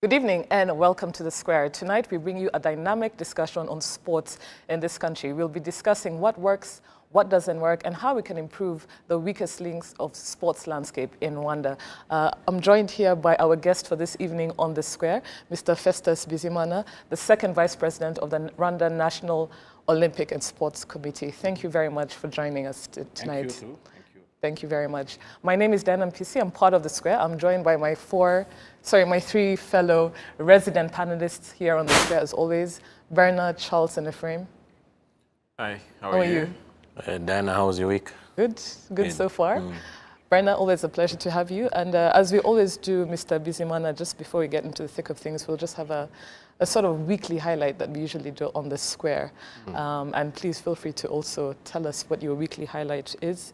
Good evening and welcome to The Square. Tonight we bring you a dynamic discussion on sports in this country. We'll be discussing what works, what doesn't work, and how we can improve the weakest links of sports landscape in Rwanda. I'm joined here by our guest for this evening on The Square, Mr. Festus Bizimana, the second Vice President of the Rwanda National Olympic and Sports Committee. Thank you very much for joining us tonight. Thank you, too. Thank you very much. My name is Dan Mpisi. I'm part of The Square. I'm joined by my three fellow resident panelists here on The Square, as always. Bernard, Charles, and Ephraim. Hi, How are you? Diana, how was your week? Good so far. Bernard, always a pleasure to have you. And as we always do, Mr. Bizimana, just before we get into the thick of things, we'll just have a sort of weekly highlight that we usually do on The Square. And please feel free to also tell us what your weekly highlight is.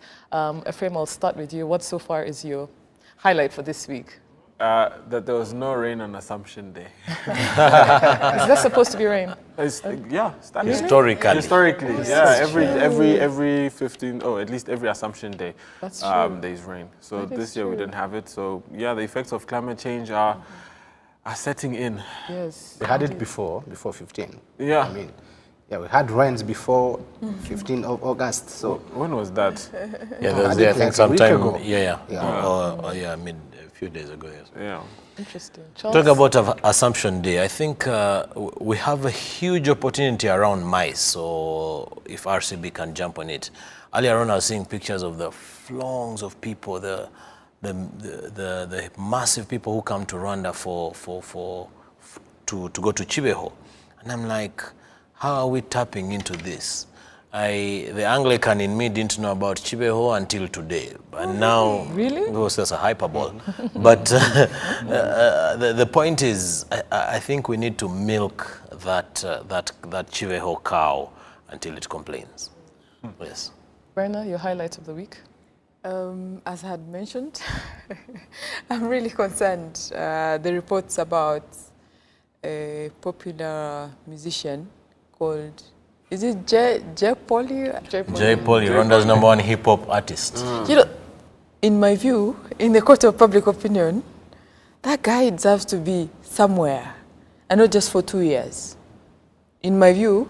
Ephraim, I'll start with you. What so far is your highlight for this week? That there was no rain on Assumption Day. Is that supposed to be rain? Yeah, Historically, yeah. Every 15, at least every Assumption Day, That's true. there's rain. So That is this year we true. didn't have it. So yeah, the effects of climate change are setting in. Yes. We had it before 15. Yeah. I mean, yeah, we had rains before 15th of August. So When was that? Yeah, there was, I I think think like a week sometime, ago. a few days ago, yes. Yeah. Interesting. Charles? Talk about Assumption Day. I think we have a huge opportunity around mice, so if RCB can jump on it. Earlier on, I was seeing pictures of the throngs of people, the massive people who come to Rwanda to go to Chibeho. And I'm like, how are we tapping into this? The Anglican in me didn't know about Chibeho until today, but now Really? it was just a hyperbole. But the point is, I think we need to milk that Chibeho cow until it complains. Yes. Bernard, your highlight of the week? As I had mentioned, I'm really concerned. The reports about a popular musician called, is it J. Polly? J. Polly, Rwanda's #1 hip-hop artist. You know, in my view, in the court of public opinion, that guy deserves to be somewhere, and not just for 2 years. In my view,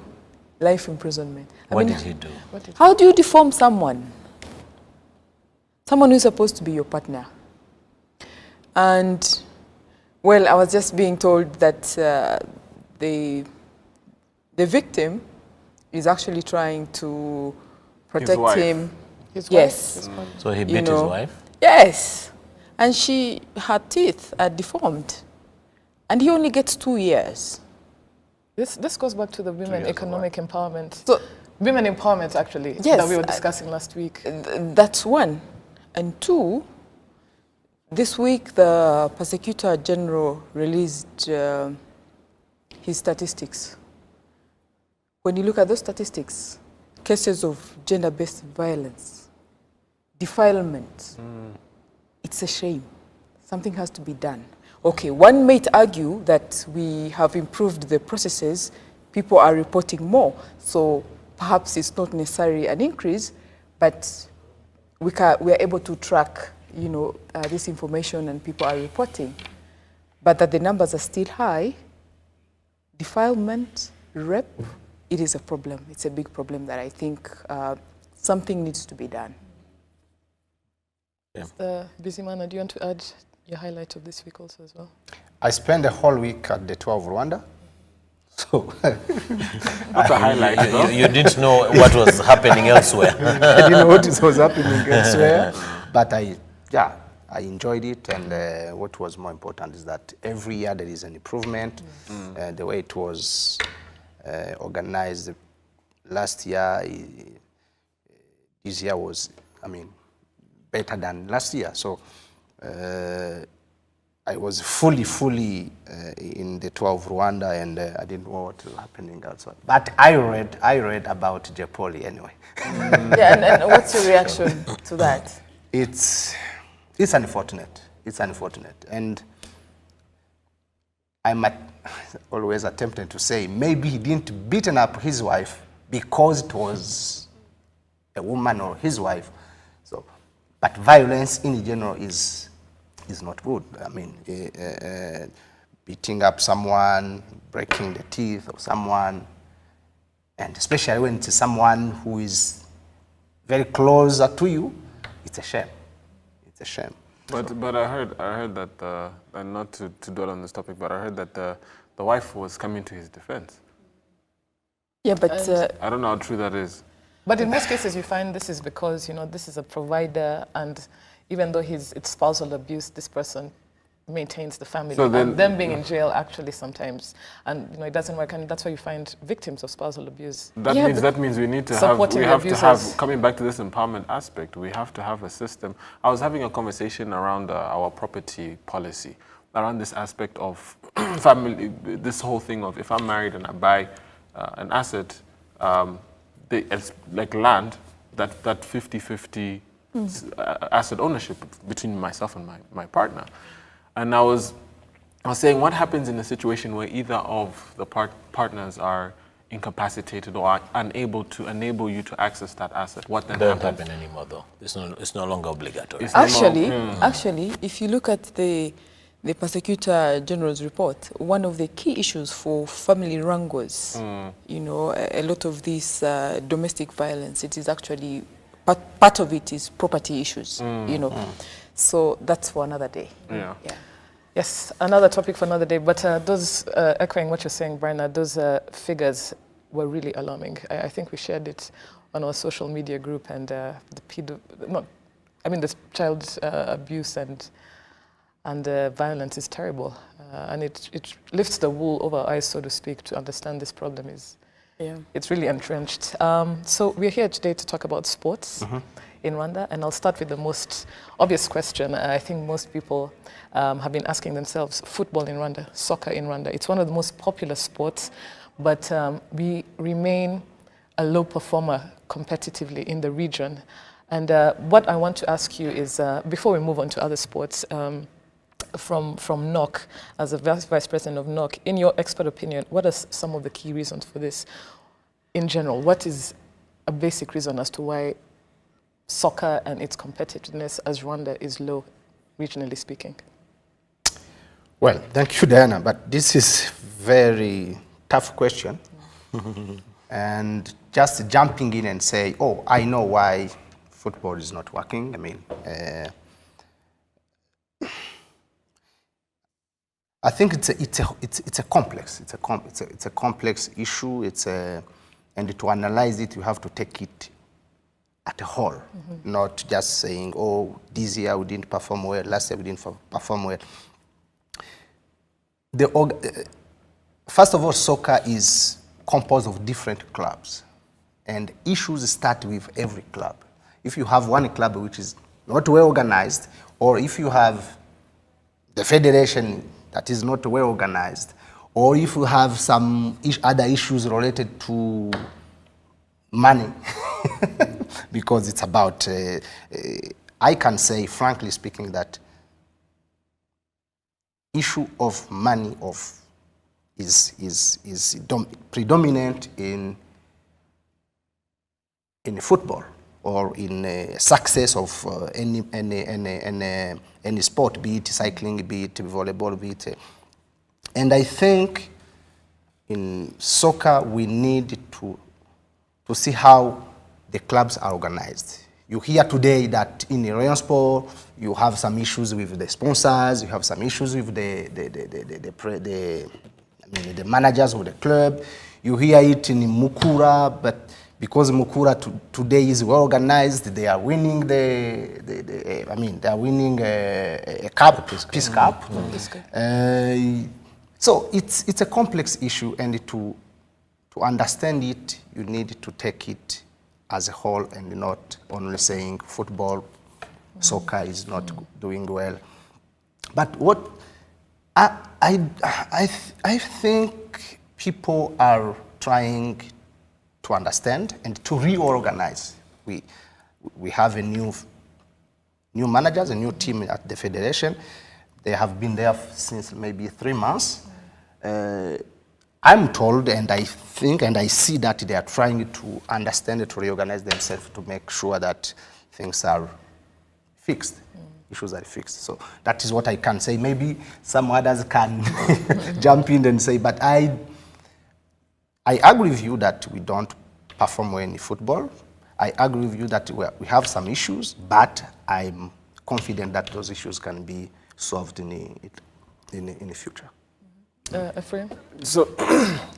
life imprisonment. What did he do? How do you deform someone? Someone who's supposed to be your partner. And, well, I was just being told that the victim is actually trying to protect wife. him. His Yes. wife? So he You beat his know. wife? Yes. And her teeth are deformed. And he only gets 2 years. This goes back to the women years of economic empowerment. So Women empowerment, actually, Yes, that we were discussing last week. that's one. And two, this week the Prosecutor General released his statistics. When you look at those statistics, cases of gender-based violence, defilement, it's a shame. Something has to be done. Okay, one might argue that we have improved the processes, people are reporting more, so perhaps it's not necessarily an increase, but we are able to track, this information and people are reporting. But that the numbers are still high, defilement, rape, it is a problem. It's a big problem that I think something needs to be done. Bizimana, do you want to add your highlight of this week also as well? I spent the whole week at the 12 Rwanda. So That's a highlight, though. You didn't know what was happening elsewhere. I didn't know what was happening elsewhere, but I enjoyed it, and what was more important is that every year there is an improvement. The way it was organized last year, this year was, better than last year. So I was fully in the 12 Rwanda, and I didn't know what was happening outside. But I read about Jepoli anyway. Yeah, and what's your reaction to that? It's unfortunate. It's unfortunate, and I'm always attempting to say maybe he didn't beaten up his wife because it was a woman or his wife. So, but violence in general is not good. beating up someone, breaking the teeth of someone, and especially when it's someone who is very close to you, it's a shame. It's a shame. But I heard that and not to dwell on this topic, but I heard that the wife was coming to his defense. Yeah, but I don't know how true that is. But in most cases, you find this is because, this is a provider, and even though it's spousal abuse, this person maintains the family. So then, and them being in jail actually sometimes, and it doesn't work, and that's why you find victims of spousal abuse. That means we need to have coming back to this empowerment aspect, we have to have a system. I was having a conversation around our property policy, around this aspect of family, this whole thing of if I'm married and I buy an asset, it's like land, that 50-50 asset ownership between myself and my partner. And I was saying, what happens in a situation where either of the partners are incapacitated or are unable to enable you to access that asset? What then Don't happens? happen anymore, though. It's no longer obligatory. Actually, if you look at the Prosecutor General's report, one of the key issues for family wrangles, a lot of this domestic violence, it is actually, part of it is property issues, So that's for another day. Yeah. Yes, another topic for another day. But those, echoing what you're saying, Bernard, those figures were really alarming. I think we shared it on our social media group, and the child abuse and violence is terrible, and it lifts the wool over our eyes, so to speak, to understand this problem it's really entrenched. So we're here today to talk about sports in Rwanda, and I'll start with the most obvious question. I think most people have been asking themselves: football in Rwanda, soccer in Rwanda. It's one of the most popular sports, but we remain a low performer competitively in the region. And what I want to ask you is, before we move on to other sports, from NOC, as a vice president of NOC, in your expert opinion, what are some of the key reasons for this in general? What is a basic reason as to why soccer and its competitiveness as Rwanda is low, regionally speaking? Well, thank you, Diana, but this is very tough question. And just jumping in and say, oh, I know why football is not working. I mean, I think it's a complex issue. And to analyze it, you have to take it at a whole, not just saying, oh, this year we didn't perform well, last year we didn't perform well. First of all, soccer is composed of different clubs, and issues start with every club. If you have one club which is not well organized, or if you have the federation that is not well organized, or if you have some other issues related to money, because it's about, I can say, frankly speaking, that issue of money is predominant in football, or in success of any sport, be it cycling, be it volleyball, be it. And I think in soccer we need to see how the clubs are organized. You hear today that in Rayon Sport you have some issues with the sponsors, you have some issues with the managers of the club. You hear it in Mukura, but because Mukura today is well organized, they are winning they are winning a cup, Peace Cup. So it's a complex issue, and to understand it, you need to take it as a whole, and not only saying football, soccer is not doing well. But what I think people are trying to understand and to reorganize. We have a new managers, a new team at the federation. They have been there since maybe 3 months. I'm told, and I think, and I see that they are trying to understand, to reorganize themselves, to make sure that things are fixed. issues are fixed. So that is what I can say. Maybe some others can jump in and say, but I agree with you that we don't perform well in football. I agree with you that we have some issues, but I'm confident that those issues can be solved in the future. Ephraim? So,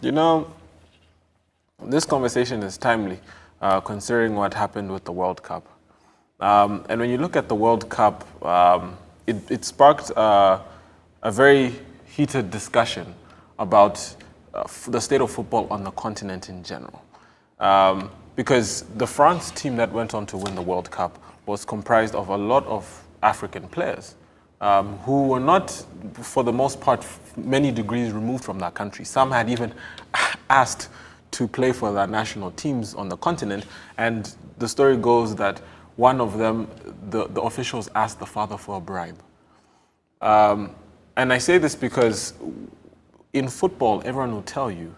you know, this conversation is timely, considering what happened with the World Cup. And when you look at the World Cup, it sparked a very heated discussion about the state of football on the continent in general. Because the France team that went on to win the World Cup was comprised of a lot of African players who were not, for the most part, many degrees removed from that country. Some had even asked to play for their national teams on the continent, and the story goes that one of them, the officials asked the father for a bribe. And I say this because in football, everyone will tell you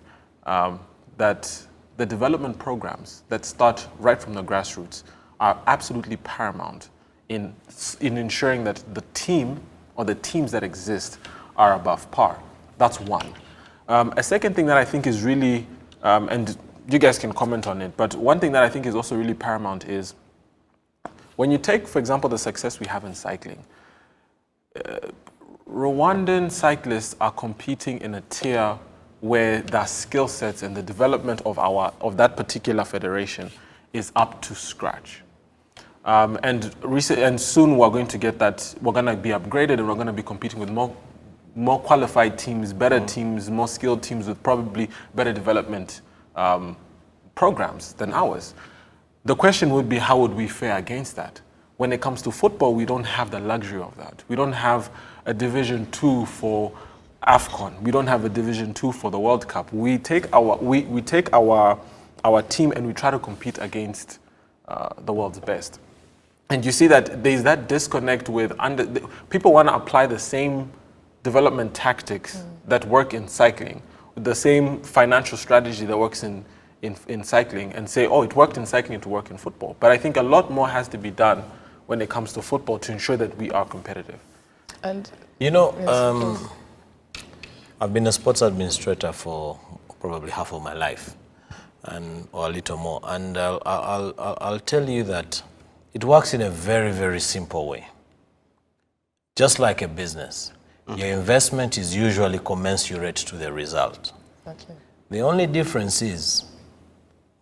that the development programs that start right from the grassroots are absolutely paramount in ensuring that the team or the teams that exist are above par. That's one. A second thing that I think is really, and you guys can comment on it, but one thing that I think is also really paramount is when you take, for example, the success we have in cycling, Rwandan cyclists are competing in a tier where their skill sets and the development of that particular federation is up to scratch. And soon we're going to get that, we're going to be upgraded and we're going to be competing with more qualified teams, better teams, more skilled teams with probably better development programs than ours. The question would be, how would we fare against that? When it comes to football, we don't have the luxury of that. We don't have a Division 2 for AFCON. We don't have a Division 2 for the World Cup. We take our team and we try to compete against the world's best. And you see that there's that disconnect with people want to apply the same development tactics that work in cycling, the same financial strategy that works in cycling, and say, oh, it worked in cycling to work in football. But I think a lot more has to be done when it comes to football to ensure that we are competitive. And you know, yes, I've been a sports administrator for probably half of my life, or a little more. And I'll tell you that it works in a very, very simple way. Just like a business, your investment is usually commensurate to the result. okay. The only difference is,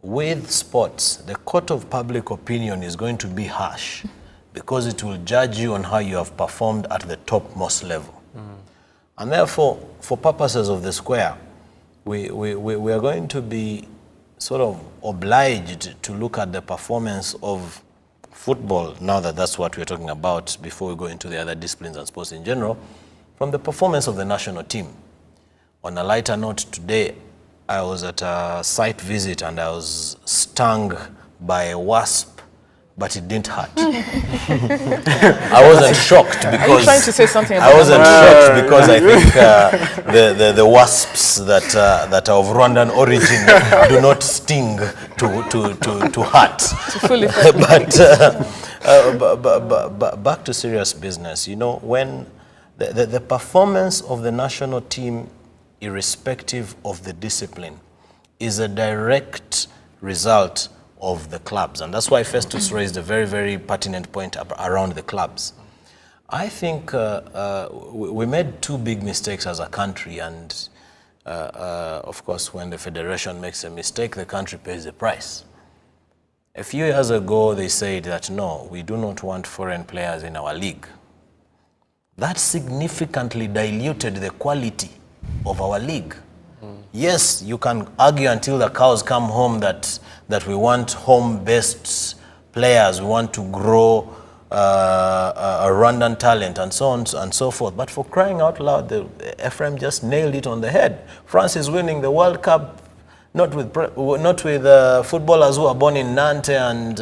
with sports, the court of public opinion is going to be harsh because it will judge you on how you have performed at the topmost level. And therefore, for purposes of the square, we are going to be sort of obliged to look at the performance of football, now that that's what we're talking about, before we go into the other disciplines and sports in general, from the performance of the national team. On a lighter note, today I was at a site visit and I was stung by a wasp, but it didn't hurt. I wasn't shocked because... Are you trying to say something about I wasn't shocked because I think the wasps that are of Rwandan origin do not sting to hurt. But back to serious business, you know, when the performance of the national team, irrespective of the discipline, is a direct result of the clubs. And that's why Festus raised a very, very pertinent point around the clubs. I think we made two big mistakes as a country, and of course, when the federation makes a mistake, the country pays the price. A few years ago, they said that, no, we do not want foreign players in our league. That significantly diluted the quality of our league. Yes, you can argue until the cows come home that we want home-based players, we want to grow a Rwandan talent and so on and so forth. But for crying out loud, Ephraim just nailed it on the head. France is winning the World Cup not with footballers who are born in Nantes and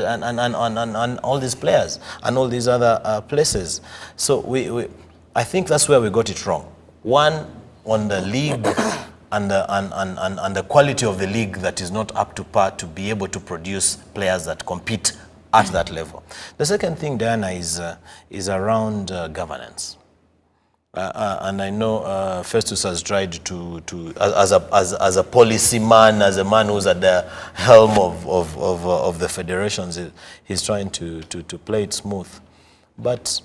all these players and all these other places. So I think that's where we got it wrong. One, on the league and the quality of the league that is not up to par to be able to produce players that compete at that level. The second thing, Diana, is around governance. And I know Festus has tried to as a policy man, as a man who's at the helm of the federations, he's trying to play it smooth. But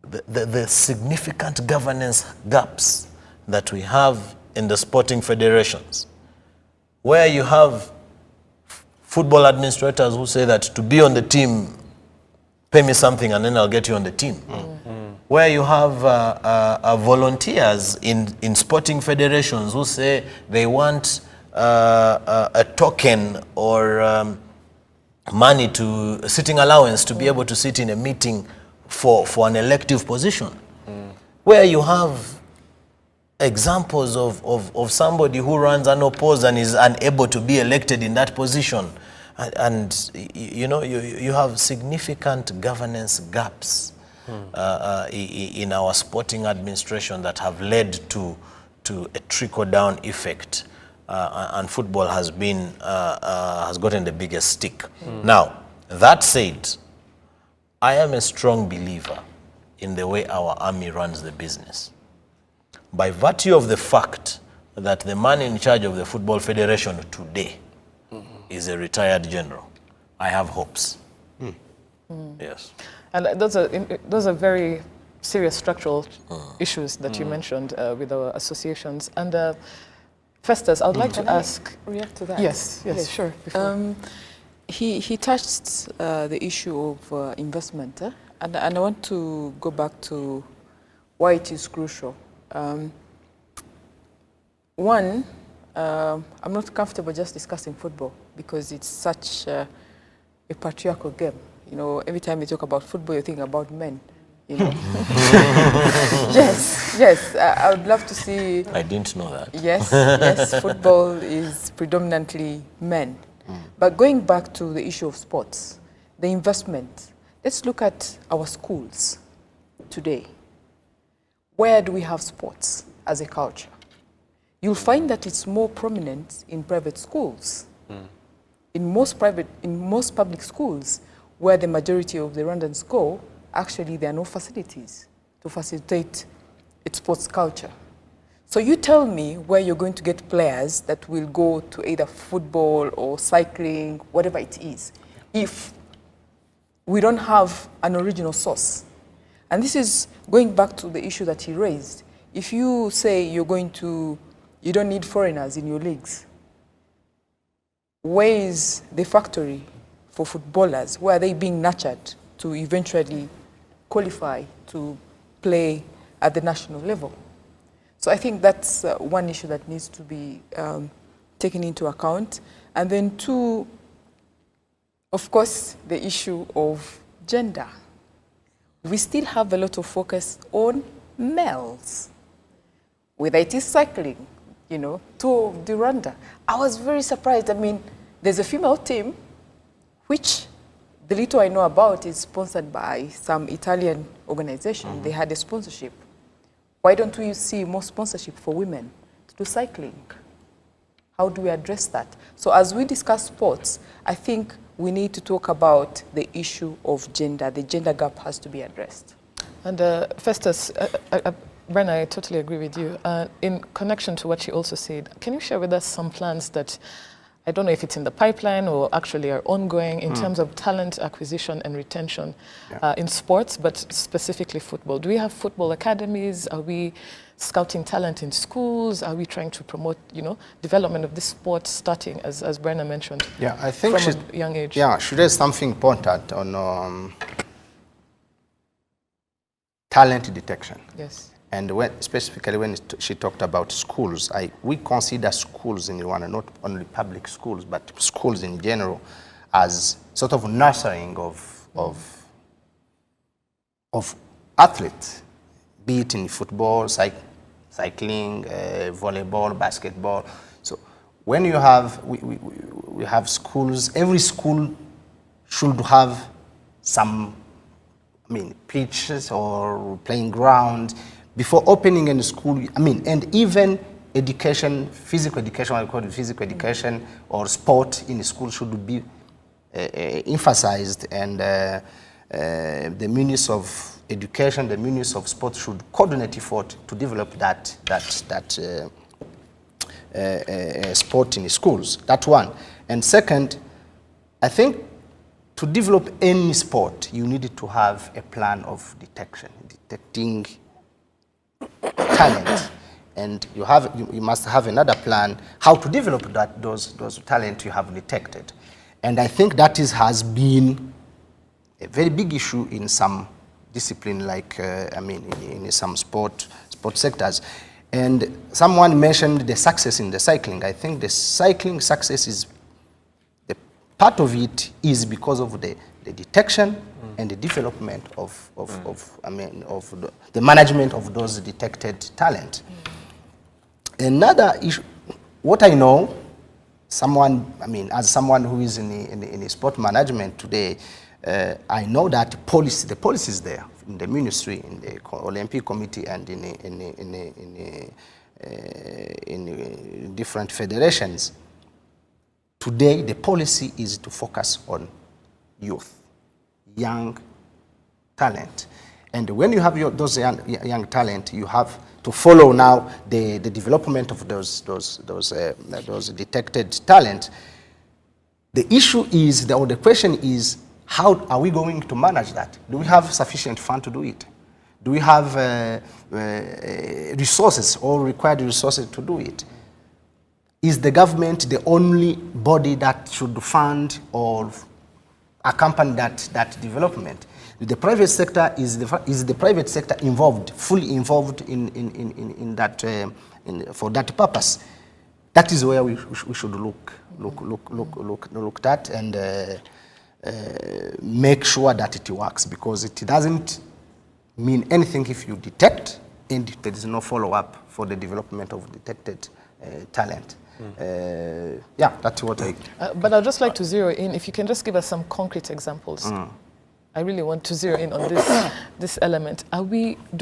the significant governance gaps that we have in the sporting federations, where you have football administrators who say that to be on the team, pay me something and then I'll get you on the team. Where you have volunteers in sporting federations who say they want a token or money to sitting allowance to be able to sit in a meeting for an elective position. Where you have examples of somebody who runs unopposed and is unable to be elected in that position. And you know, you have significant governance gaps in our sporting administration that have led to a trickle-down effect, and football has gotten the biggest stick. Now, that said, I am a strong believer in the way our army runs the business. By virtue of the fact that the man in charge of the Football Federation today is a retired general, I have hopes. Yes. And those are very serious structural issues that you mentioned with our associations. And Festus, I would like to react to that. Yes, sure. He touched the issue of investment, and I want to go back to why it is crucial. One, I'm not comfortable just discussing football because it's such a patriarchal game. You know, every time you talk about football, you think about men. You know. Yes. I would love to see. I didn't know that. Yes. Football is predominantly men. But going back to the issue of sports, the investment. Let's look at our schools today. Where do we have sports as a culture? You'll find that it's more prominent in private schools. In most public schools, where the majority of the Rwandans go, actually there are no facilities to facilitate its sports culture. So you tell me where you're going to get players that will go to either football or cycling, whatever it is, if we don't have an original source. And this is going back to the issue that he raised. If you say you don't need foreigners in your leagues, where is the factory for footballers? Where are they being nurtured to eventually qualify to play at the national level? So I think that's one issue that needs to be taken into account. And then two, of course, the issue of gender. We still have a lot of focus on males, whether it is cycling, you know, Tour of Rwanda. I was very surprised. I mean, there's a female team, which the little I know about is sponsored by some Italian organization. They had a sponsorship. Why don't we see more sponsorship for women to do cycling? How do we address that? So as we discuss sports, I think we need to talk about the issue of gender. The gender gap has to be addressed. And Festus, Brenna, I totally agree with you. In connection to what you also said, can you share with us some plans that, I don't know if it's in the pipeline or actually are ongoing in terms of talent acquisition and retention in sports, but specifically football? Do we have football academies? Are we scouting talent in schools? Are we trying to promote, you know, development of this sport starting, as Brenna mentioned, I think from a young age? Yeah, she raised something important on talent detection. Yes. And specifically when she talked about schools, we consider schools in Rwanda, not only public schools, but schools in general, as sort of nurturing of athletes, be it in football, cycling, volleyball, basketball. So when you have, we have schools, every school should have some, pitches or playing ground. Before opening any school, and even education, physical education, I call it physical education, or sport in the school should be emphasized, and the Ministry of Education, the Ministry of Sport should coordinate effort to develop that sport in schools. That's one. And second, I think to develop any sport, you need to have a plan of detecting talent. And you must have another plan how to develop those talent you have detected. And I think that has been a very big issue in some discipline, like in some sport sectors. And someone mentioned the success in the cycling. I think the cycling success is part of it is because of the detection and the development of the management of those detected talent. Another issue, what I know, as someone who is in sport management today, I know that the policy is there in the ministry, in the Olympic Committee, and in different federations. Today, the policy is to focus on youth, young talent. And when you have those young talent, you have to follow now the development of those detected talent. The issue is, or the question is, how are we going to manage that? Do we have sufficient fund to do it? Do we have resources or required resources to do it? Is the government the only body that should fund or accompany that development? The private sector is the private sector fully involved in that for that purpose? That is where we should look at and make sure that it works, because it doesn't mean anything if you detect and there is no follow-up for the development of detected talent. Yeah, that's what I... but I'd just like to zero in, if you can just give us some concrete examples. I really want to zero in on this element. Do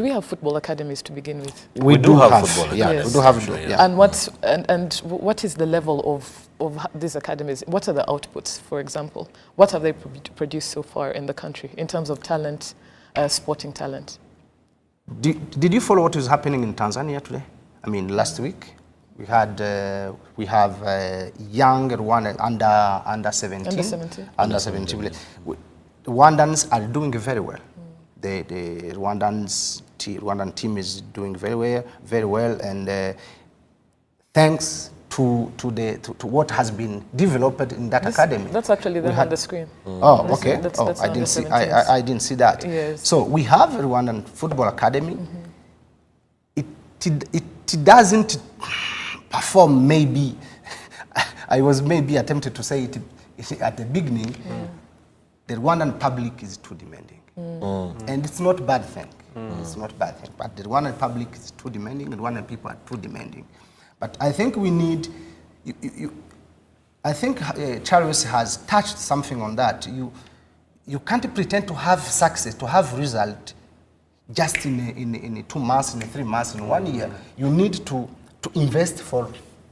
we have football academies to begin with? We do have football academies. Yes. We do have, yeah. And what is the level of these academies? What are the outputs, for example? What have they produced so far in the country in terms of talent, sporting talent? Did you follow what is happening in Tanzania today? I mean, last week we have young Rwanda under 17. Under 17. Rwandans are doing very well. The Rwandan team is doing very well, and thanks to what has been developed in that academy. That's actually them on the screen. Oh, okay. That's I didn't see. I didn't see that. Yes. So we have a Rwandan football academy. It doesn't perform. Maybe I was attempted to say it at the beginning. The Rwandan public is too demanding, and it's not a bad thing. It's not a bad thing. But the Rwandan public is too demanding, and Rwandan people are too demanding. But I think we need. I think Charles has touched something on that. You can't pretend to have success, to have result, just in 2 months, in 3 months, in 1 year. You need to invest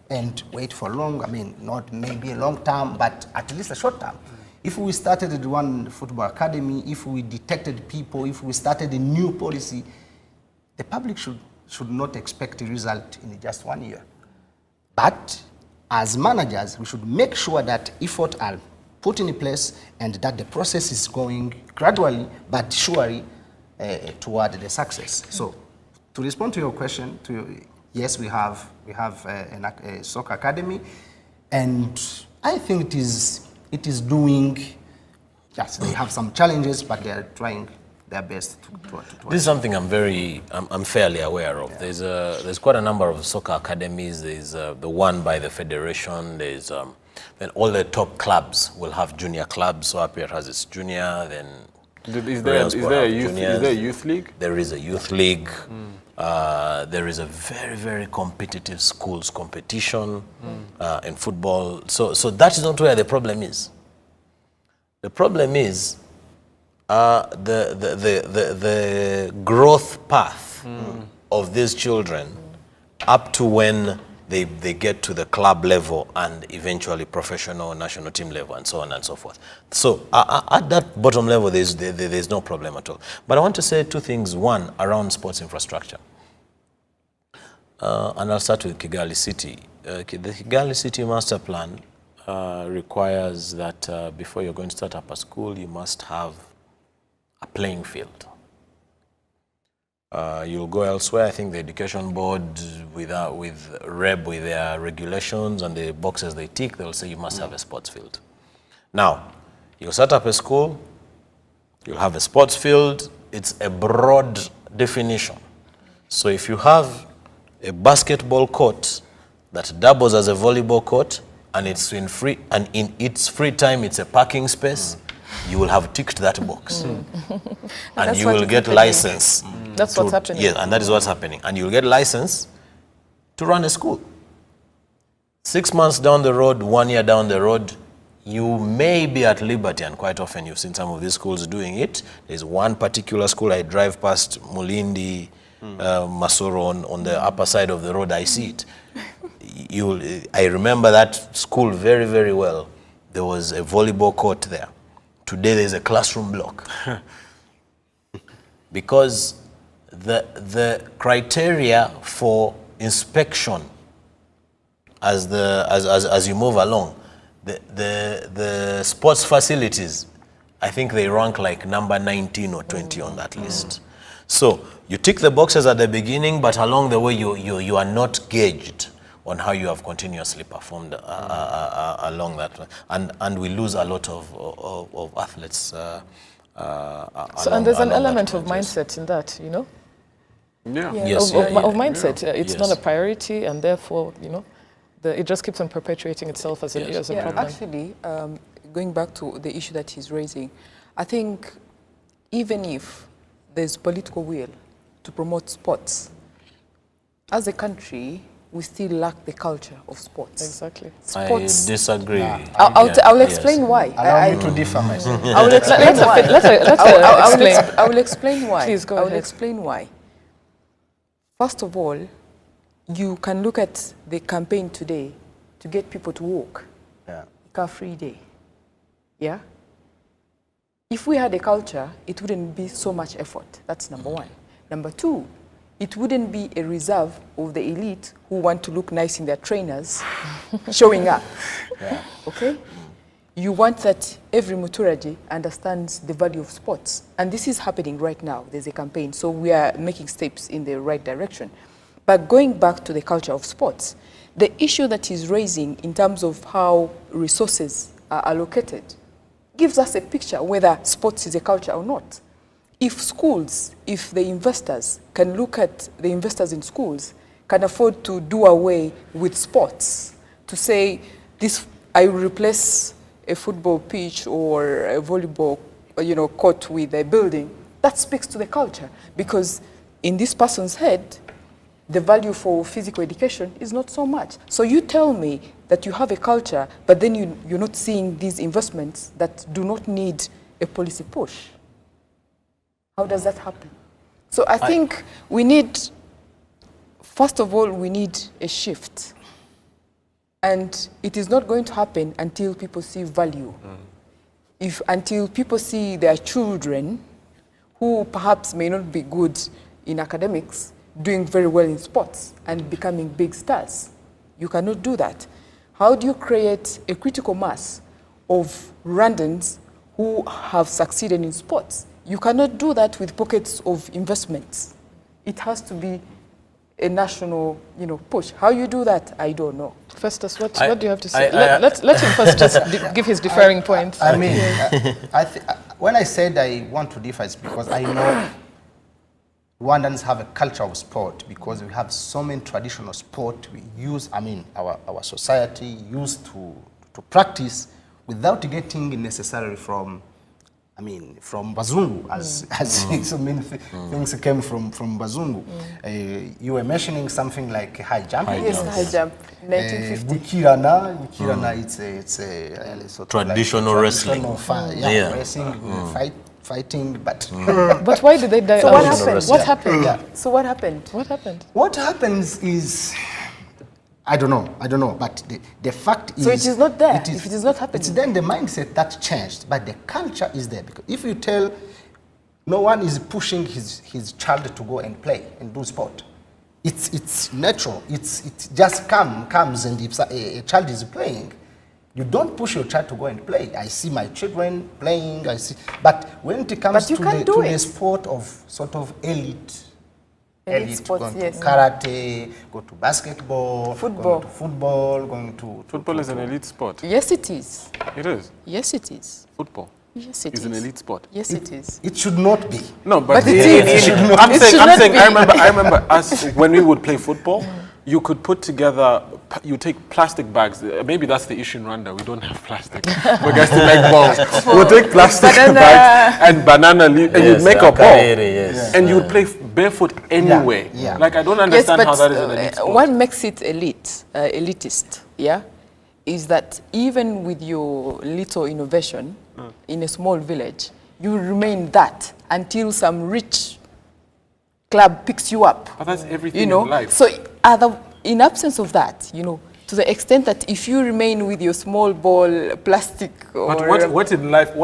and wait for long. I mean, not maybe a long term, but at least a short term. If we started one football academy, if we detected people, if we started a new policy, the public should not expect a result in just 1 year. But as managers, we should make sure that efforts are put in place and that the process is going gradually but surely toward the success. So, to respond to your question, yes, we have a soccer academy, and I think it is doing. Yes, they have some challenges, but they are trying their best to This is something I'm fairly aware of. Yeah. There's quite a number of soccer academies. There's the one by the federation. There's then all the top clubs will have junior clubs. So Apia has its junior. Then is there a youth league? There is a youth league. There is a very, very competitive schools competition in football. So that is not where the problem is. The problem is the growth path of these children up to when they get to the club level and eventually professional national team level and so on and so forth. So at that bottom level, there's no problem at all. But I want to say two things. One, around sports infrastructure. And I'll start with Kigali City. The Kigali City Master Plan requires that before you're going to start up a school, you must have a playing field. You'll go elsewhere. I think the Education Board with REB, with their regulations and the boxes they tick, they'll say you must have a sports field. Now, you'll set up a school, you'll have a sports field. It's a broad definition. So if you have a basketball court that doubles as a volleyball court and it's in its free time it's a parking space, you will have ticked that box. And you will get license. That's what's happening. Yes, and that is what's happening. And you'll get license to run a school. 6 months down the road, 1 year down the road, you may be at liberty, and quite often you've seen some of these schools doing it. There's one particular school I drive past, Mulindi, Masoro, on the upper side of the road, I see it. I remember that school very, very well. There was a volleyball court there. Today there's a classroom block. Because the criteria for inspection as you move along, the sports facilities, I think they rank like number 19 or 20 on that list. So you tick the boxes at the beginning, but along the way you are not gauged on how you have continuously performed along that, and we lose a lot of athletes. So and there's an element of mindset in that, you know. Yeah. Yes, of mindset. It's Yes. not a priority, and therefore, you know, it just keeps on perpetuating itself as a problem. Actually, going back to the issue that he's raising, I think even if there's political will to promote sports, as a country, we still lack the culture of sports. Exactly. Sports. I disagree. I'll explain why. Allow me to differ myself. I will explain why. I will explain why. Please go I will ahead. explain why. First of all, you can look at the campaign today to get people to walk. Yeah. Car-free day. Yeah? If we had a culture, it wouldn't be so much effort. That's number one. Number two, it wouldn't be a reserve of the elite who want to look nice in their trainers showing up. Yeah. Okay? You want that every Muturaji understands the value of sports. And this is happening right now. There's a campaign. So we are making steps in the right direction. But going back to the culture of sports, the issue that he's raising in terms of how resources are allocated gives us a picture whether sports is a culture or not. If schools, if the investors can look at the investors in schools, can afford to do away with sports, to say, I will replace a football pitch or a volleyball court with a building, that speaks to the culture. Because in this person's head, the value for physical education is not so much. So you tell me that you have a culture, but then you're not seeing these investments that do not need a policy push. How does that happen? So I think we need, first of all, we need a shift. And it is not going to happen until people see value. Until people see their children, who perhaps may not be good in academics, doing very well in sports and becoming big stars. You cannot do that. How do you create a critical mass of Rwandans who have succeeded in sports? You cannot do that with pockets of investments. It has to be a national, push. How you do that, I don't know. Festus, what do you have to say? Let him first just give his differing points. I mean, when I said I want to differ, it's because I know Rwandans have a culture of sport because we have so many traditional sport we use, our society used to practice without getting necessarily from Bazungu, as so many things came from Bazungu. You were mentioning something like high jump. Yes, high jump, 1950. Bukirana, it's a sort traditional of like wrestling. Wrestling, fighting, but... But why did they die So out? what happened? What happened? Yeah. So what happened? What happened? What happens is, I don't know, but the fact is... So it is not there, if it is not happening. It's then the mindset that changed, but the culture is there. Because if you tell, no one is pushing his child to go and play and do sport. It's natural, it just comes, and if a child is playing, you don't push your child to go and play. I see my children playing, but when it comes to the sport of sort of elite sports, going yes. to karate, go to basketball, football. going to football, going to... Football is an elite sport. Yes, it is. It is. Yes, it is. Football Yes, it is an elite sport. Yes, it is. It should not be. No, but it is. I'm saying, I remember us when we would play football, you could put together, you take plastic bags. Maybe that's the issue in Rwanda. We don't have plastic. We guys to make balls. We'll take plastic bags and banana leaf, and you'd make a ball. Yes. And you'd play barefoot anyway. Yeah. Like, I don't understand how that is an elite sport. What makes it elitist, yeah, is that even with your little innovation in a small village, you remain that until some rich club picks you up. But that's everything in life. So in absence of that, to the extent that if you remain with your small ball, plastic, or... But what in life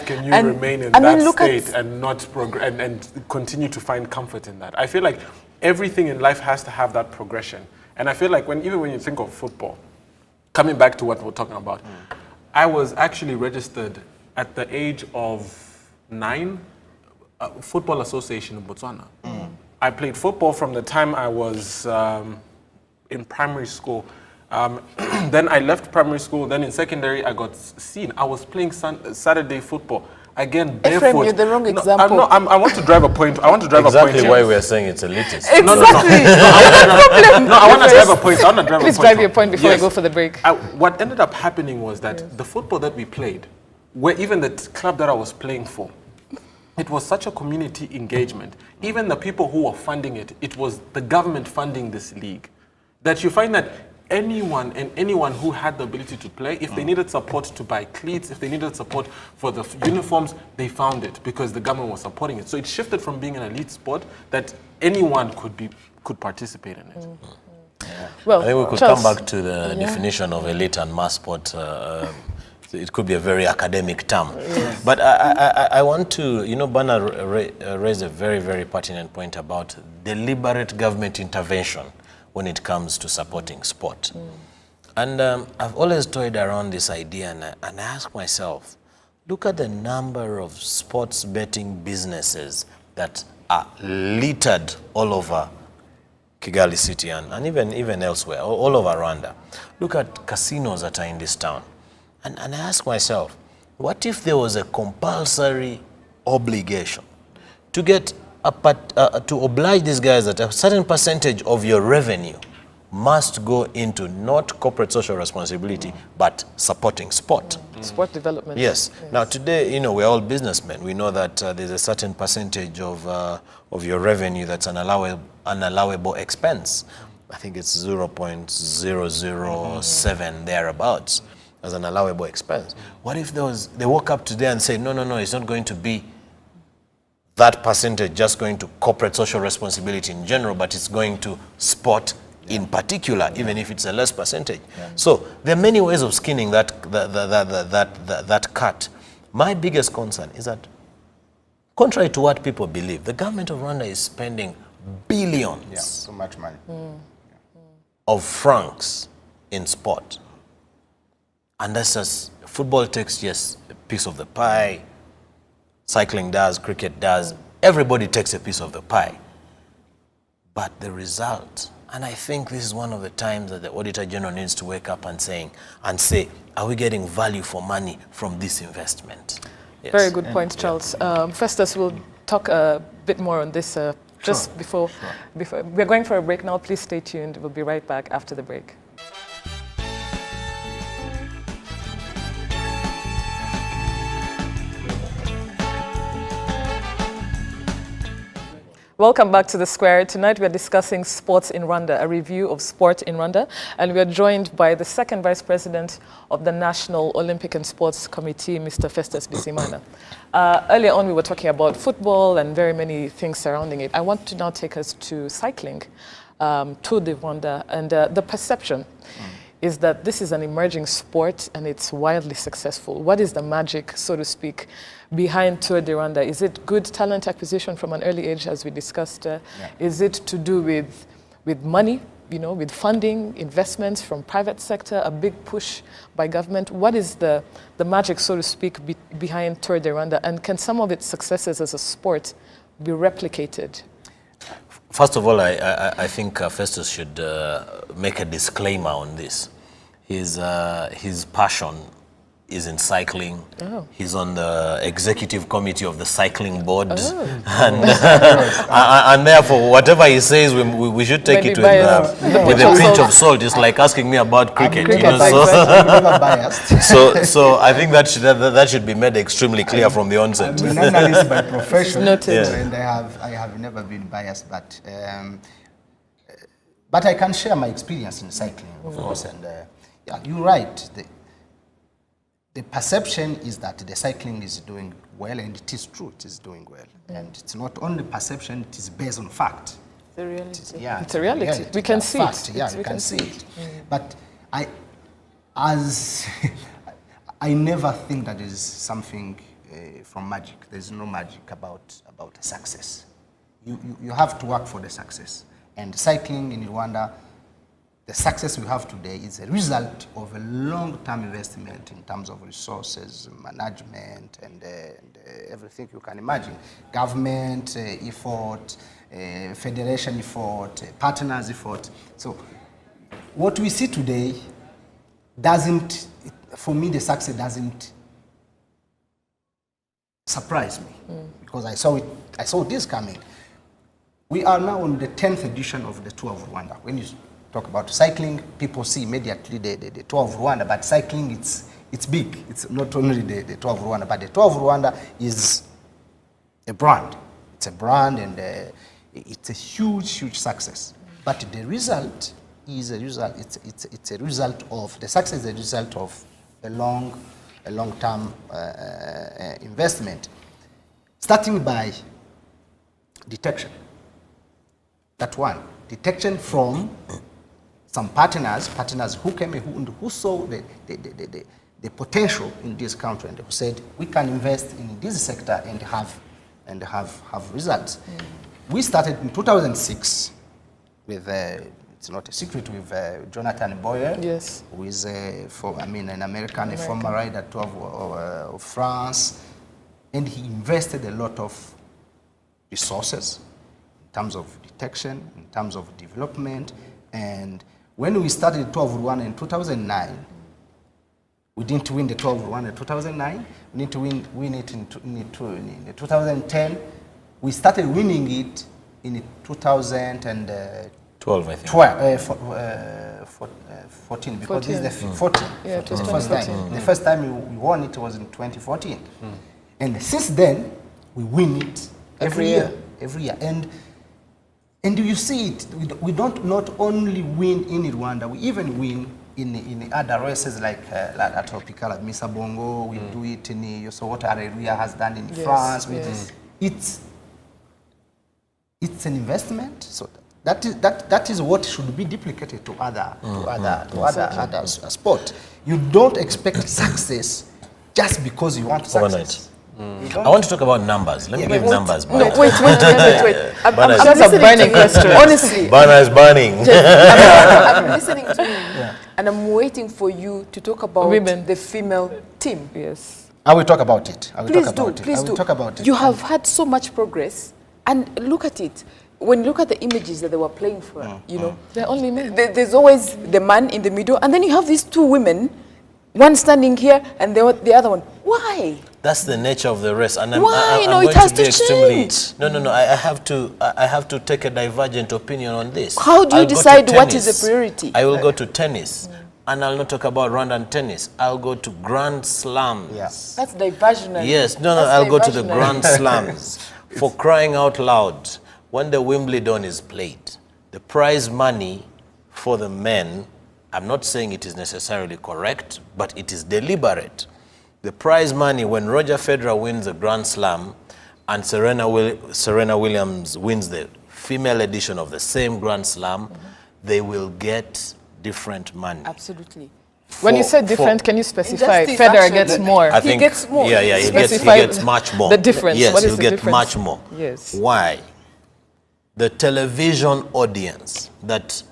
can you remain in that state and not and continue to find comfort in that? I feel like everything in life has to have that progression. And I feel like even when you think of football, coming back to what we're talking about, I was actually registered at the age of 9, Football Association in Botswana. I played football from the time I was in primary school. Then I left primary school. Then in secondary, I got seen. I was playing Saturday football. Again, barefoot. Ephraim, you're the wrong example. I want to drive a point. I want to drive a point. Exactly why we are saying it's elitist. Exactly. I want to drive a point. Please drive your point before I go for the break. What ended up happening was that the football that we played, where even the club that I was playing for, it was such a community engagement. Even the people who were funding it, it was the government funding this league. That you find that anyone who had the ability to play, if they needed support to buy cleats, if they needed support for the uniforms, they found it because the government was supporting it. So it shifted from being an elite sport that anyone could participate in it. Well, I think we could Charles, come back to the definition of elite and mass sport. It could be a very academic term. Yes. But I want to, Bana raised a very, very pertinent point about deliberate government intervention when it comes to supporting sport. And I've always toyed around this idea, and I ask myself, look at the number of sports betting businesses that are littered all over Kigali City and even elsewhere, all over Rwanda. Look at casinos that are in this town. And I ask myself, what if there was a compulsory obligation to get to oblige these guys that a certain percentage of your revenue must go into not corporate social responsibility, but supporting sport. Sport development. Yes. Now today, we're all businessmen. We know that there's a certain percentage of your revenue that's an allowable expense. I think it's 0.007 thereabouts as an allowable expense. What if they woke up today and say, no, it's not going to be that percentage just going to corporate social responsibility in general, but it's going to sport in particular, even if it's a less percentage. So there are many ways of skinning that cat. My biggest concern is that, contrary to what people believe, the government of Rwanda is spending billions so much money. of francs in sport. And that's just, football takes just a piece of the pie, cycling does, cricket does, everybody takes a piece of the pie. But the result, and I think this is one of the times that the Auditor General needs to wake up and say, are we getting value for money from this investment? Yes. Very good point, Charles. Festus will talk a bit more on this before. We're going for a break now. Please stay tuned. We'll be right back after the break. Welcome back to The Square. Tonight we are discussing sports in Rwanda, a review of sport in Rwanda. And we are joined by the second Vice President of the National Olympic and Sports Committee, Mr. Festus Bisimana. Earlier on we were talking about football and very many things surrounding it. I want to now take us to cycling, Tour de Rwanda, and the perception is that this is an emerging sport and it's wildly successful. What is the magic, so to speak, behind Tour de Rwanda? Is it good talent acquisition from an early age, as we discussed? Is it to do with money, with funding, investments from private sector, a big push by government? What is the magic, so to speak, behind Tour de Rwanda? And can some of its successes as a sport be replicated? First of all, I think Festus should make a disclaimer on this. His passion is in cycling. Oh. He's on the executive committee of the cycling board. Oh. And therefore, whatever he says, we should take it with a pinch of salt. It's like asking me about cricket. So I think that should be made extremely clear from the onset. I'm an analyst by profession, Noted. And I have never been biased, but I can share my experience in cycling, of course. And yeah, you're right. The perception is that the cycling is doing well, and it is true, it is doing well. And it's not only perception, it is based on fact. It's a reality. It's a reality. We can see it. Yeah, we can see it. But I never think that there is something from magic. There's no magic about success. You have to work for the success. And cycling in Rwanda, the success we have today is a result of a long-term investment in terms of resources, management, and everything you can imagine. Government effort, federation effort, partners effort. So what we see today for me, the success doesn't surprise me because I saw this coming. We are now on the 10th edition of the Tour of Rwanda. When you talk about cycling, people see immediately the Tour of Rwanda, but cycling, it's big. It's not only the Tour of Rwanda, but the Tour of Rwanda is a brand. It's a brand, and it's a huge success. But the result is a result. It's a result of the success. Is a result of a long-term investment, starting by detection. That one, detection from some partners who came in, who saw the potential in this country, and who said we can invest in this sector and have results. We started in 2006 with it's not a secret, with Jonathan Boyer. Yes. Who is an American, a former rider of France, and he invested a lot of resources in terms of detection, in terms of development. And when we started 12 Rwanda in 2009, we didn't win the 12 Rwanda in 2009. We need to win it in 2010. We started winning it in 2012, I think. 14, because this is the 14. Yeah, it was the first time. The first time we won it was in 2014. And since then, we win it every year. And you see it, we don't not only win in Rwanda, we even win in other races like Tropical at Misa Bongo, we do it in what Areruya has done in France. It's an investment, so that is what should be duplicated to other sport. You don't expect success just because you want success. I want to talk about numbers. Let me give numbers. No, wait. I'm just a burning question. Honestly. Banner is burning. I'm listening to you, and I'm waiting for you to talk about the female team. Yes. I will talk about it. Please do. You have had so much progress, and look at it. When you look at the images that they were playing for, they're only men. There's always the man in the middle, and then you have these two women, one standing here and the other one. Why? That's the nature of the race. And Why? I'm it has to change. No. I have to take a divergent opinion on this. How do you decide what is a priority? I will go to tennis. And I'll not talk about Rwandan tennis. I'll go to Grand Slams. Yes. That's diversionary. Yes, I'll go to the Grand Slams. For crying out loud. when the Wimbledon is played, the prize money for the men, I'm not saying it is necessarily correct, but it is deliberate. The prize money when Roger Federer wins the Grand Slam and Serena Williams wins the female edition of the same Grand Slam, they will get different money. Absolutely. When you say different, can you specify? Federer gets more. I think, he gets more. Yeah, he gets much more. The difference. Yes, What is he'll the get difference? much more. Yes. Why? The television audience that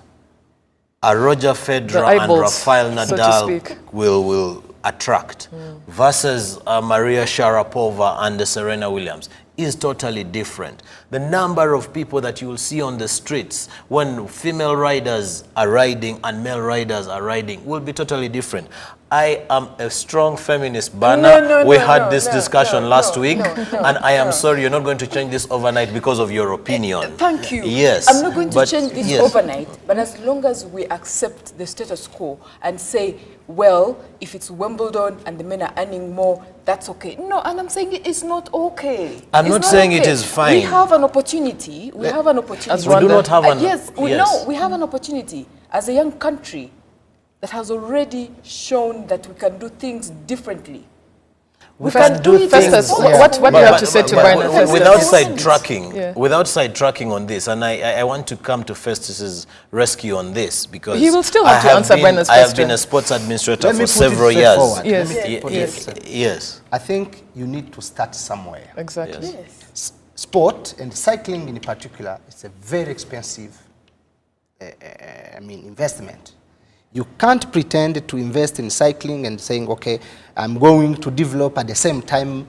a Roger Federer and eyeballs, Rafael so to Nadal speak. will attract versus Maria Sharapova and Serena Williams is totally different. The number of people that you will see on the streets when female riders are riding and male riders are riding will be totally different. I am a strong feminist, Bana. We had this discussion last week, and I am sorry you're not going to change this overnight because of your opinion. Thank you. Yes. I'm not going to change this overnight, but as long as we accept the status quo and say, well, if it's Wimbledon and the men are earning more, that's okay. No, and I'm saying it's not okay. I'm not saying it is fine. We have an opportunity. We have an opportunity. As we do not have an... yes, we have an opportunity as a young country that has already shown that we can do things differently. We can do things. Festus, what do you have to say to Bernard? Without sidetracking on this, and I want to come to Festus's rescue on this because he will still have to answer Bernard's I have question. been a sports administrator Let me for put it several years. Yes. Yes. I think you need to start somewhere. Exactly. Yes. Sport and cycling in particular, it's a very expensive investment. You can't pretend to invest in cycling and saying, okay, I'm going to develop at the same time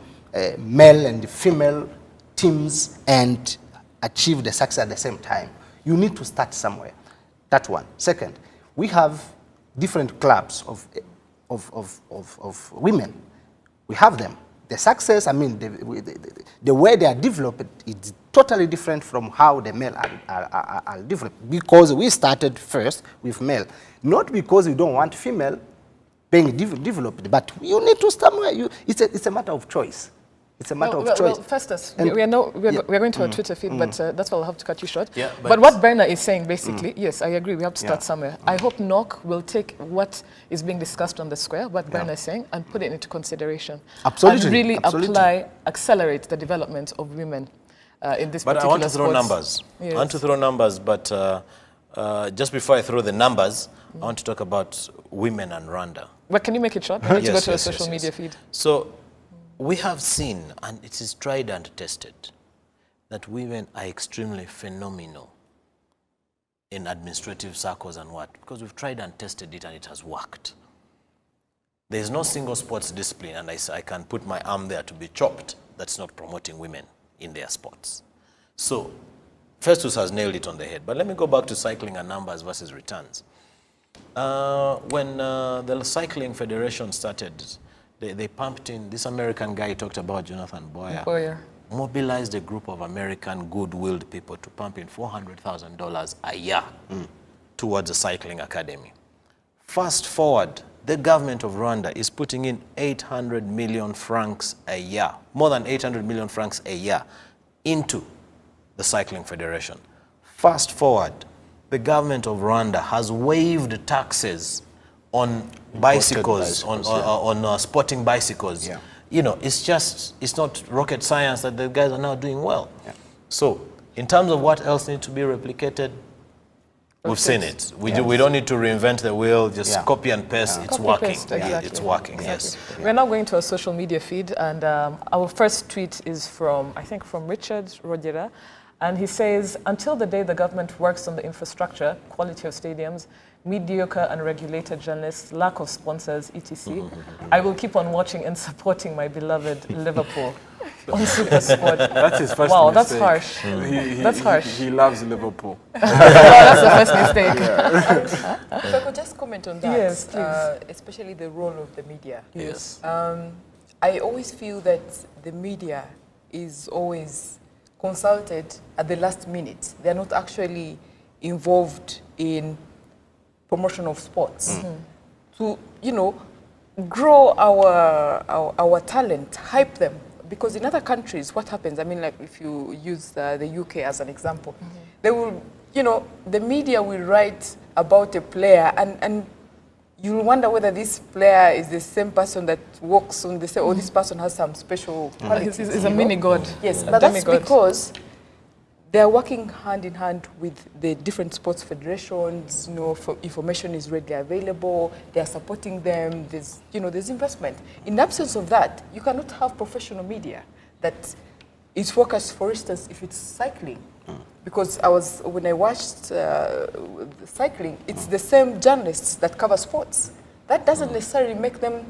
male and female teams and achieve the success at the same time. You need to start somewhere. That's one. Second, we have different clubs of women. We have them. The success, the way they are developed is totally different from how the male are developed, because we started first with male. Not because we don't want female being developed, but you need to start somewhere. It's a matter of choice. It's a matter of choice. Well, Festus, we're going to our Twitter feed, but that's why I'll have to cut you short. Yeah, but what Bernard is saying, basically, yes, I agree, we have to start somewhere. I hope NOC will take what is being discussed on the square, what Bernard is saying, and put it into consideration. Absolutely. And really accelerate the development of women in this particular But I want to throw sports. numbers. Yes. I want to throw numbers, but just before I throw the numbers, I want to talk about women and Rwanda. But can you make it short? We need to go to a social media feed. So we have seen, and it is tried and tested, that women are extremely phenomenal in administrative circles and what, because we've tried and tested it and it has worked. There is no single sports discipline, and I can put my arm there to be chopped, that's not promoting women in their sports. So Festus has nailed it on the head, but let me go back to cycling and numbers versus returns. When the Cycling Federation started, they pumped in, this American guy talked about, Jonathan Boyer, mobilized a group of American good-willed people to pump in $400,000 a year towards a cycling academy. Fast forward, the government of Rwanda is putting in 800 million francs a year, more than 800 million francs a year, into the Cycling Federation. Fast forward, the government of Rwanda has waived taxes on bicycles, on sporting bicycles. Yeah. You know, it's not rocket science that the guys are now doing well. Yeah. So, in terms of what else needs to be replicated, we've seen it. We don't need to reinvent the wheel, just copy and paste. It's working. Exactly. Yeah, it's working, yes. We're now going to a social media feed, and our first tweet is from, I think, from Richard Rogera. And he says, until the day the government works on the infrastructure, quality of stadiums, mediocre and regulated journalists, lack of sponsors, etc., I will keep on watching and supporting my beloved Liverpool on Super Sport. That's his first wow, mistake. that's harsh. That's harsh. He loves Liverpool. That's the first mistake. If I could just comment on that, Yes, please. Especially the role of the media. Yes. I always feel that the media is always consulted at the last minute. They're not actually involved in promotion of sports. To, grow our talent, hype them. because in other countries, what happens, I mean, like if you use the UK as an example, they will, you know, the media will write about a player and you wonder whether this player is the same person that walks on the same, or this person has some special qualities. He's a mini god. Yes, a but that's demigod. because they're working hand in hand with the different sports federations. You know, for information is readily available. They are supporting them. There's, you know, there's investment. In the absence of that, you cannot have professional media that is focused. For instance, if it's cycling, because when I watched cycling, it's the same journalists that cover sports. That doesn't necessarily make them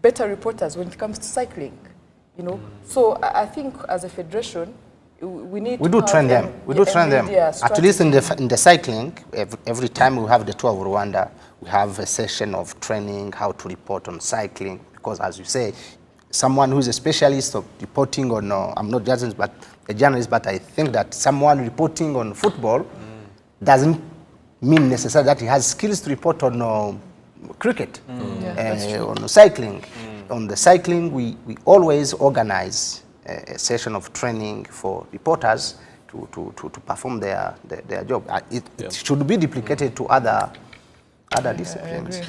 better reporters when it comes to cycling. You know, so I think as a federation, we do train them. We do train them. At least in the cycling, every time we have the tour of Rwanda, we have a session of training how to report on cycling. Because as you say, someone who is a specialist of reporting on, I'm not judging, but a journalist, but I think that someone reporting on football doesn't mean necessarily that he has skills to report on cricket, on cycling. On the cycling, we always organize a session of training for reporters to perform their job. It should be duplicated to other disciplines.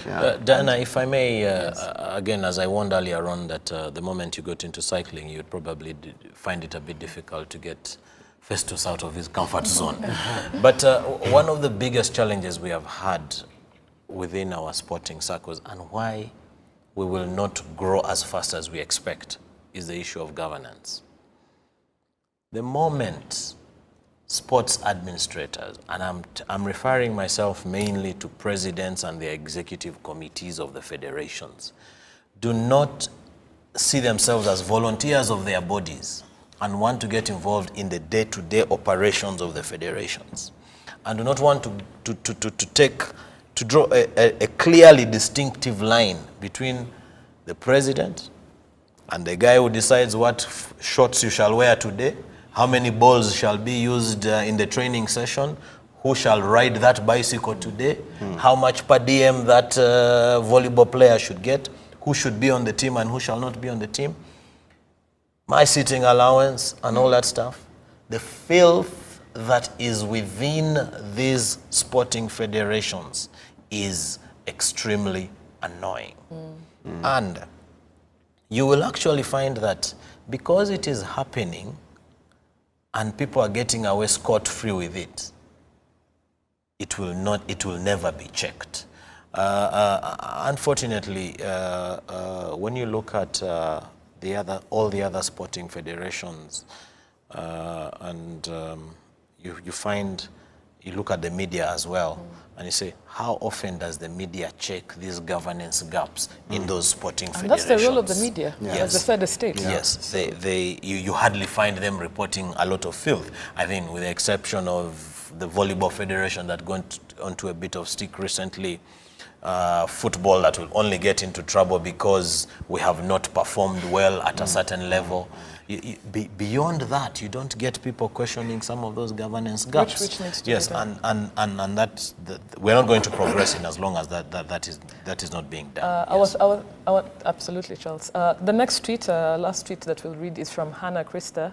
Diana, if I may, again, as I warned earlier on, that the moment you got into cycling, you'd probably find it a bit difficult to get Festus out of his comfort zone. But one of the biggest challenges we have had within our sporting circles, and why we will not grow as fast as we expect, is the issue of governance. The moment sports administrators, and I'm referring myself mainly to presidents and the executive committees of the federations, do not see themselves as volunteers of their bodies and want to get involved in the day-to-day operations of the federations, and do not want to draw a clearly distinctive line between the president and the guy who decides what shorts you shall wear today, how many balls shall be used in the training session, who shall ride that bicycle today, how much per diem that volleyball player should get, who should be on the team and who shall not be on the team, my sitting allowance and all that stuff. The filth that is within these sporting federations is extremely annoying. And you will actually find that because it is happening and people are getting away scot-free with it, it will never be checked. Unfortunately, when you look at all the other sporting federations, and you look at the media as well, and you say, how often does the media check these governance gaps in those sporting federations? That's the role of the media, yes. as the third estate. Yes, you hardly find them reporting a lot of filth. I think with the exception of the Volleyball Federation that went onto a bit of stick recently, football that will only get into trouble because we have not performed well at a certain level. Beyond that, you don't get people questioning some of those governance gaps. Which needs to yes, be done. and that we're not going to progress in as long as that is not being done. Absolutely, Charles. The next tweet, last tweet that we'll read is from Hannah Krista.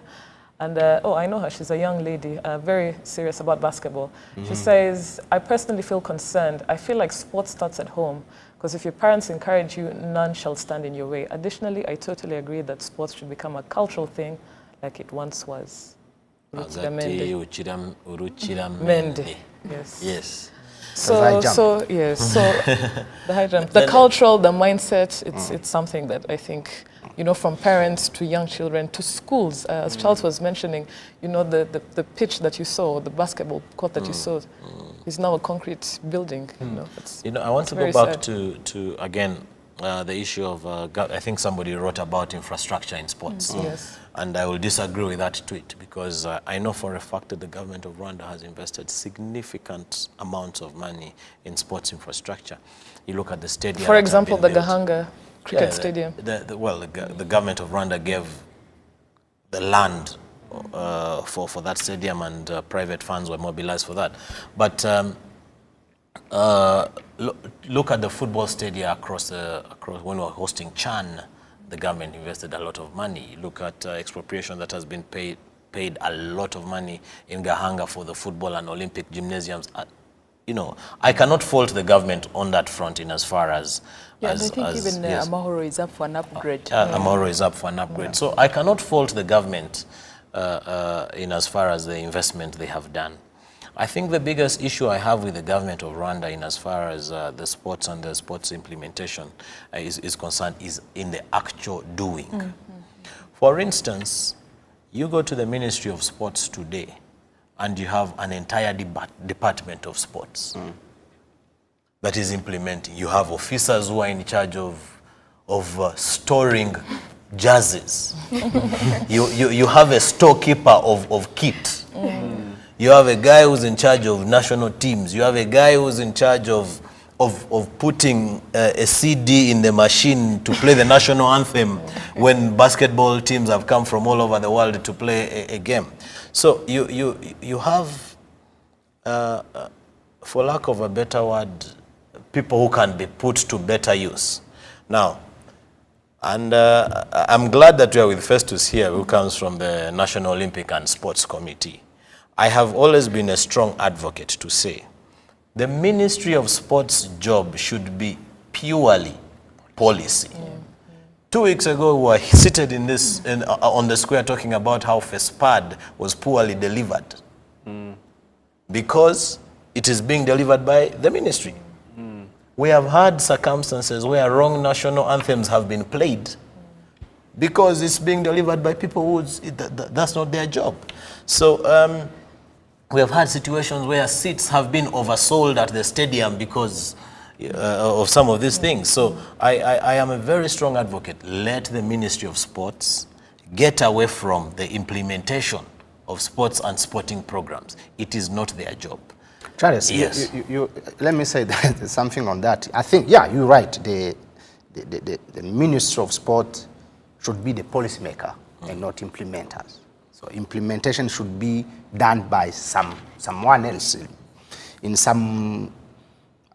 And, I know her, she's a young lady, very serious about basketball. She says, I personally feel concerned. I feel like sports starts at home, because if your parents encourage you, none shall stand in your way. Additionally, I totally agree that sports should become a cultural thing like it once was. Mende. Yes. Yes. So the high jump, the cultural, the mindset, it's something that I think, you know, from parents to young children to schools, as Charles was mentioning, you know, the pitch that you saw, the basketball court that you saw, is now a concrete building. You know, I want to go back to again the issue of I think somebody wrote about infrastructure in sports. Yes. And I will disagree with that tweet, because I know for a fact that the government of Rwanda has invested significant amounts of money in sports infrastructure. You look at the stadium. For example, the Gahanga cricket stadium. The government of Rwanda gave the land for that stadium, and private funds were mobilized for that. But look at the football stadia across when we were hosting Chan the government invested a lot of money. Look at expropriation that has been paid a lot of money in Gahanga for the football and Olympic gymnasiums. You know, I cannot fault the government on that front in as far as... Yeah, and I think even Amahoro is up for an upgrade. Amahoro is up for an upgrade. Yeah. So I cannot fault the government in as far as the investment they have done. I think the biggest issue I have with the government of Rwanda in as far as the sports and the sports implementation is concerned is in the actual doing. Mm-hmm. For instance, you go to the Ministry of Sports today and you have an entire department of sports that is implementing. You have officers who are in charge of storing jerseys. you have a storekeeper of kit. You have a guy who's in charge of national teams. You have a guy who's in charge of putting a CD in the machine to play the national anthem when basketball teams have come from all over the world to play a game. So you have, for lack of a better word, people who can be put to better use. Now, and I'm glad that we are with Festus here, who comes from the National Olympic and Sports Committee. I have always been a strong advocate to say the Ministry of Sports job should be purely policy. Mm-hmm. 2 weeks ago, we were seated in this on the square talking about how FESPAD was poorly delivered because it is being delivered by the ministry. We have had circumstances where wrong national anthems have been played because it's being delivered by people who that's not their job. So we have had situations where seats have been oversold at the stadium because of some of these things. So I am a very strong advocate. Let the Ministry of Sports get away from the implementation of sports and sporting programs. It is not their job. Charles, yes. Let me say that something on that. I think, yeah, you're right. The Ministry of Sport should be the policymaker and not implementers. So implementation should be done by someone else. In some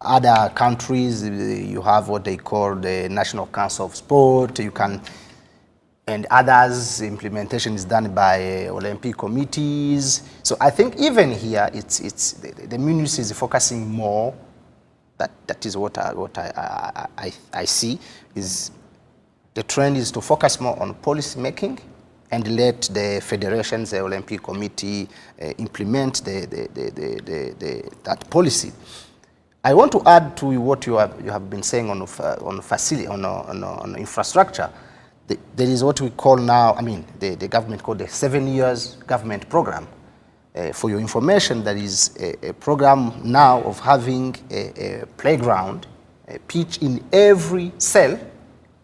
other countries, you have what they call the National Council of Sport. And others, implementation is done by Olympic committees. So I think even here, the ministry is focusing more. That is what I see is the trend is to focus more on policy making and let the federations, the Olympic Committee, implement that policy. I want to add to what you have been saying on facility, on infrastructure. There is what we call now, the government called the 7 years government program. For your information, there is a program now of having a playground, a pitch in every cell,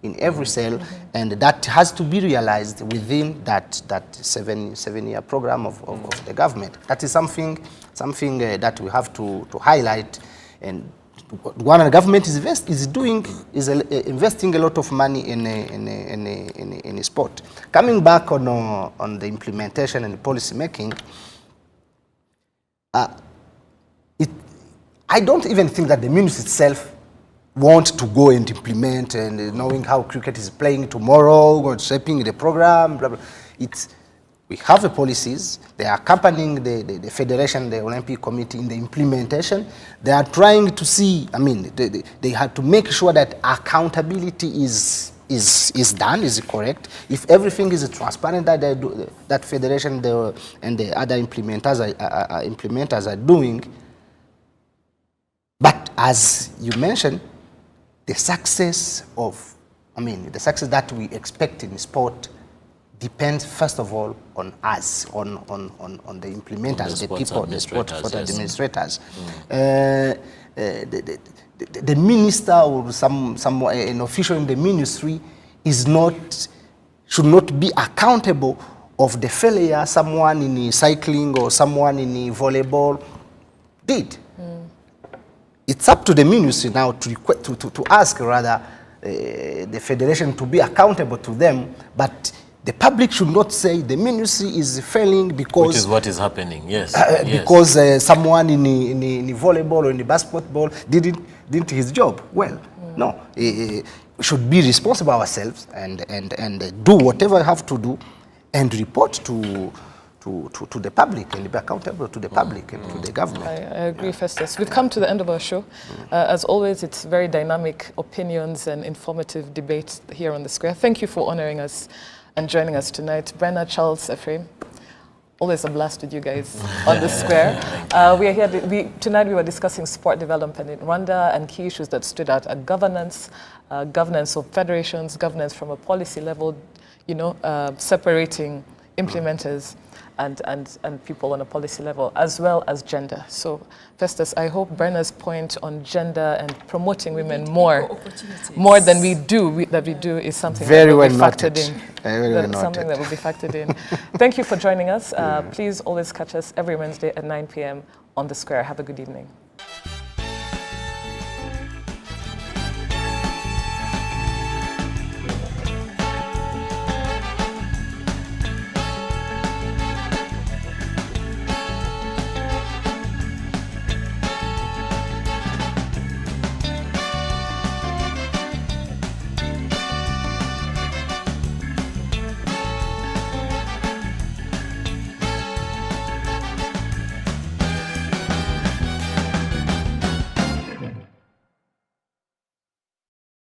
and that has to be realized within that seven-year program of the government. That is something that we have to highlight. And what the government is investing a lot of money in sport. Coming back on the implementation and the policy making, I don't even think that the ministry itself want to go and implement and knowing how cricket is playing tomorrow, shaping the program, blah, blah. We have the policies, they are accompanying the federation, the Olympic Committee in the implementation. They are trying to see, they have to make sure that accountability is done, is correct. If everything is transparent that federation and the other implementers are doing. But as you mentioned, the success that we expect in sport depends first of all on us, on the implementers, the people, the sport administrators. The minister or an official in the ministry should not be accountable of the failure someone in cycling or someone in volleyball did. It's up to the ministry now to ask rather the federation to be accountable to them, but the public should not say the ministry is failing because... Which is what is happening, yes. Because someone in volleyball or in basketball didn't his job well. No. should be responsible ourselves and do whatever we have to do and report to the public and be accountable to the public and to the government. I agree, Festus. We've come to the end of our show. As always, it's very dynamic opinions and informative debates here on the Square. Thank you for honoring us and joining us tonight. Brenna, Charles, Ephraim, always a blast with you guys on the Square. We are here, tonight we were discussing sport development in Rwanda and key issues that stood out: governance, governance of federations, governance from a policy level, separating implementers and people on a policy level, as well as gender. So, Festus, I hope Brenna's point on gender and promoting women more than we do, is something that will be factored in. Something that will be factored in. Thank you for joining us. Please always catch us every Wednesday at 9 p.m. on The Square. Have a good evening.